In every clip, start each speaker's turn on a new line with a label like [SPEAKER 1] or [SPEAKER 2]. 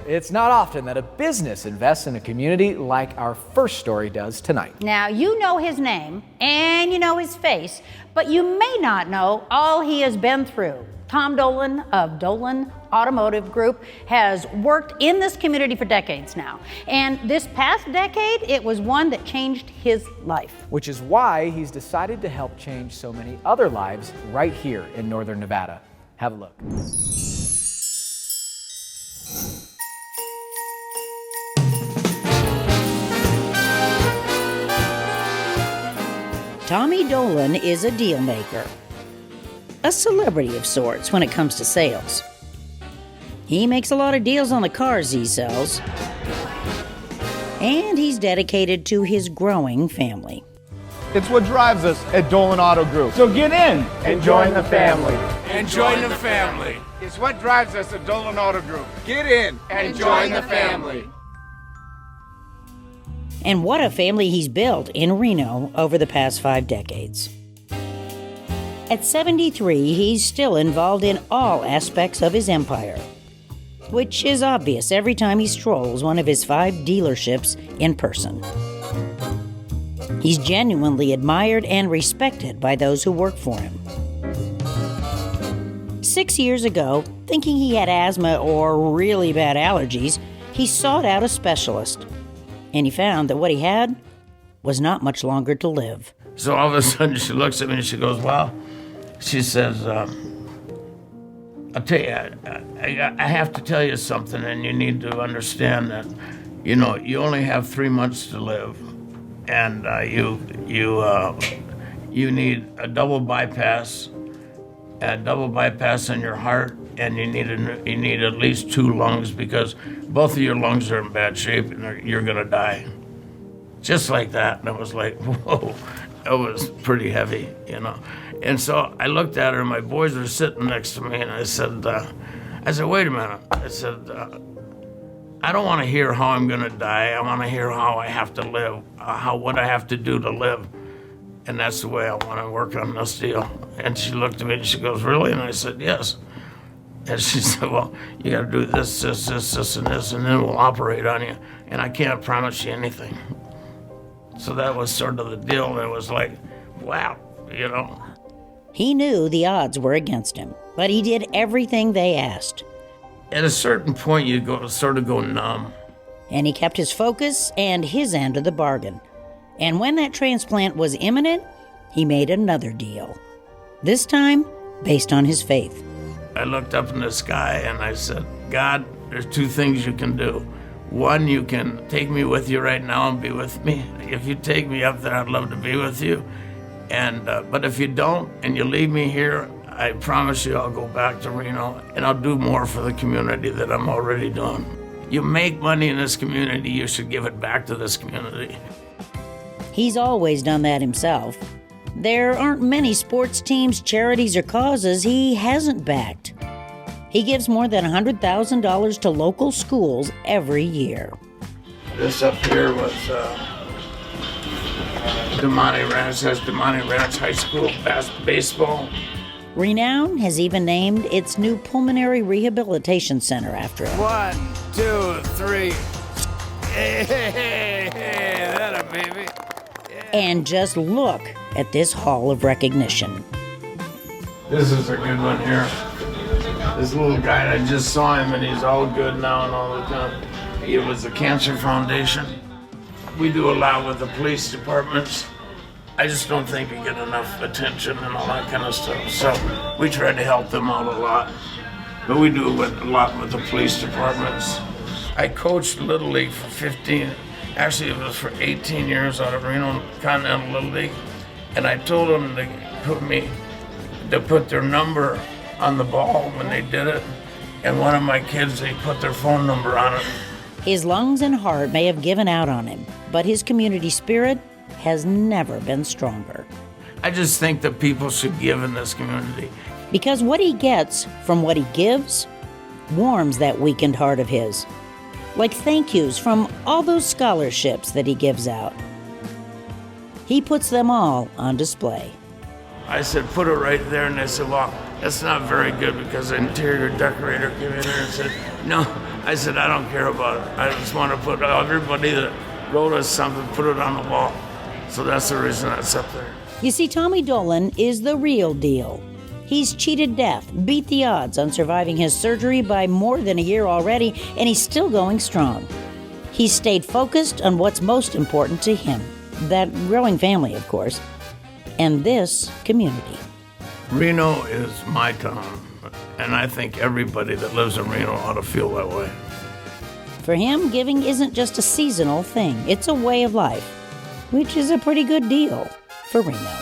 [SPEAKER 1] It's not often that a business invests in a community like our first story does tonight.
[SPEAKER 2] Now, you know his name and you know his face, but you may not know all he has been through. Tom Dolan of Dolan Automotive Group has worked in this community for decades now. And this past decade, it was one that changed his life.
[SPEAKER 1] Which is why he's decided to help change so many other lives right here in Northern Nevada. Have a look.
[SPEAKER 2] Tommy Dolan is a deal maker, a celebrity of sorts when it comes to sales. He makes a lot of deals on the cars he sells, and he's dedicated to his growing family.
[SPEAKER 3] It's what drives us at Dolan Auto Group. So get in and join the family.
[SPEAKER 4] And join the family.
[SPEAKER 3] It's what drives us at Dolan Auto Group. Get in
[SPEAKER 4] And join the family.
[SPEAKER 2] And what a family he's built in Reno over the past 5 decades. At 73, he's still involved in all aspects of his empire, which is obvious every time he strolls one of his 5 dealerships in person. He's genuinely admired and respected by those who work for him. 6 years ago, thinking he had asthma or really bad allergies, he sought out a specialist. And he found that what he had was not much longer to live.
[SPEAKER 4] So all of a sudden she looks at me and she goes, well, she says, I'll tell you, I have to tell you something, and you need to understand that, you know, you only have 3 months to live, and you need a double bypass in your heart, and you need at least 2 lungs, because both of your lungs are in bad shape and you're gonna die. Just like that. And I was like, whoa, that was pretty heavy, you know. And so I looked at her, and my boys were sitting next to me, and I said, wait a minute. I said, I don't want to hear how I'm gonna die. I want to hear how I have to live, what I have to do to live. And that's the way I want to work on this deal. And she looked at me and she goes, really? And I said, yes. And she said, well, you got to do this, and this, and then we'll operate on you. And I can't promise you anything. So that was sort of the deal. And it was like, wow, you know.
[SPEAKER 2] He knew the odds were against him, but he did everything they asked.
[SPEAKER 4] At a certain point, you sort of go numb.
[SPEAKER 2] And he kept his focus and his end of the bargain. And when that transplant was imminent, he made another deal. This time, based on his faith.
[SPEAKER 4] I looked up in the sky and I said, God, there's 2 things you can do. One, you can take me with you right now and be with me. If you take me up there, I'd love to be with you. And but if you don't and you leave me here, I promise you I'll go back to Reno and I'll do more for the community that I'm already doing. You make money in this community, you should give it back to this community.
[SPEAKER 2] He's always done that himself. There aren't many sports teams, charities, or causes he hasn't backed. He gives more than $100,000 to local schools every year.
[SPEAKER 4] This up here was Damani Ranch. That's Damani Ranch High School baseball.
[SPEAKER 2] Renown has even named its new pulmonary rehabilitation center after him.
[SPEAKER 4] 1, 2, 3. Hey, that a baby.
[SPEAKER 2] And just look at this hall of recognition.
[SPEAKER 4] This is a good one here. This little guy, I just saw him and he's all good now and all the time. He was the Cancer Foundation. We do a lot with the police departments. I just don't think we get enough attention and all that kind of stuff. So we try to help them out a lot. But we do a lot with the police departments. I coached Little League for 15, actually it was for 18 years out of Reno Continental Little League. And I told them to put their number on the ball when they did it. And one of my kids, they put their phone number on it.
[SPEAKER 2] His lungs and heart may have given out on him, but his community spirit has never been stronger.
[SPEAKER 4] I just think that people should give in this community.
[SPEAKER 2] Because what he gets from what he gives warms that weakened heart of his. Like thank yous from all those scholarships that he gives out. He puts them all on display.
[SPEAKER 4] I said, put it right there, and they said, well, that's not very good, because the interior decorator came in there and said, no, I said, I don't care about it. I just want to put everybody that wrote us something, put it on the wall. So that's the reason that's up there.
[SPEAKER 2] You see, Tommy Dolan is the real deal. He's cheated death, beat the odds on surviving his surgery by more than a year already, and he's still going strong. He's stayed focused on what's most important to him, that growing family, of course, and this community.
[SPEAKER 4] Reno is my town, and I think everybody that lives in Reno ought to feel that way.
[SPEAKER 2] For him, giving isn't just a seasonal thing, it's a way of life, which is a pretty good deal for Reno.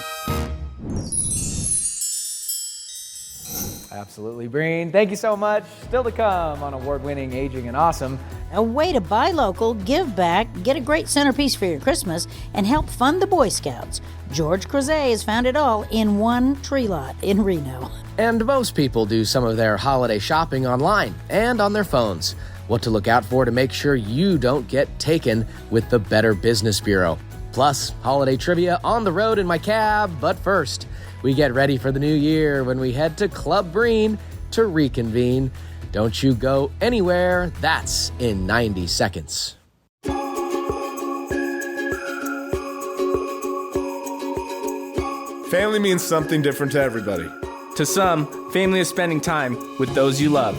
[SPEAKER 1] Absolutely, Breen. Thank you so much. Still to come on award-winning Aging and Awesome.
[SPEAKER 2] A way to buy local, give back, get a great centerpiece for your Christmas, and help fund the Boy Scouts. George Crozet has found it all in one tree lot in Reno.
[SPEAKER 5] And most people do some of their holiday shopping online and on their phones. What to look out for to make sure you don't get taken with the Better Business Bureau. Plus, holiday trivia on the road in my cab. But first, we get ready for the new year when we head to Club Breen to reconvene. Don't you go anywhere. That's in 90 seconds.
[SPEAKER 6] Family means something different to everybody.
[SPEAKER 3] To some, family is spending time with those you love.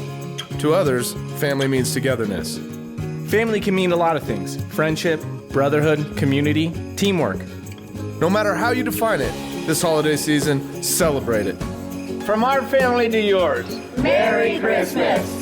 [SPEAKER 6] To others, family means togetherness.
[SPEAKER 3] Family can mean a lot of things: friendship, brotherhood, community, teamwork.
[SPEAKER 6] No matter how you define it, this holiday season, celebrate it.
[SPEAKER 3] From our family to yours,
[SPEAKER 7] Merry Christmas!